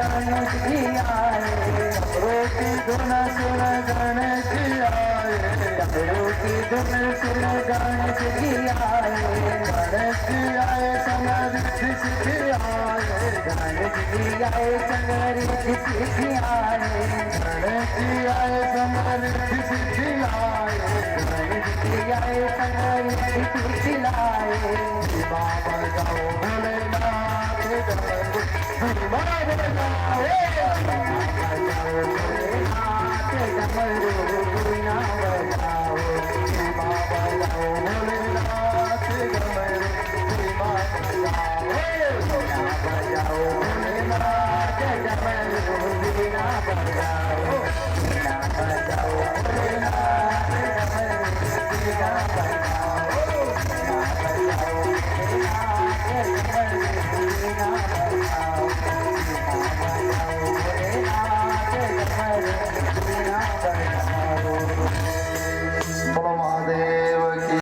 गणेश जी आए, डमरू की धुन सुन गणेश जी आए, डमरू की धुन सुन गणेश जी आए, गणेश जी आए समृद्धि सिद्धि आए, गणेश जी आए समृद्धि सिद्धि आए, गणेश जी आए समृद्धि सिद्धि आए, गणेश जी आए समृद्धि सिद्धि आए। बाबा जाओ भोलेनाथ डमरू, बाबा जाओ भोलेनाथ डमरू बिना बजाओ, बाबा जाओ भोलेनाथ डमरू बिना बजाओ, भोलेनाथ डमरू बिना बजाओ, बिना बजाओ भोलेनाथ।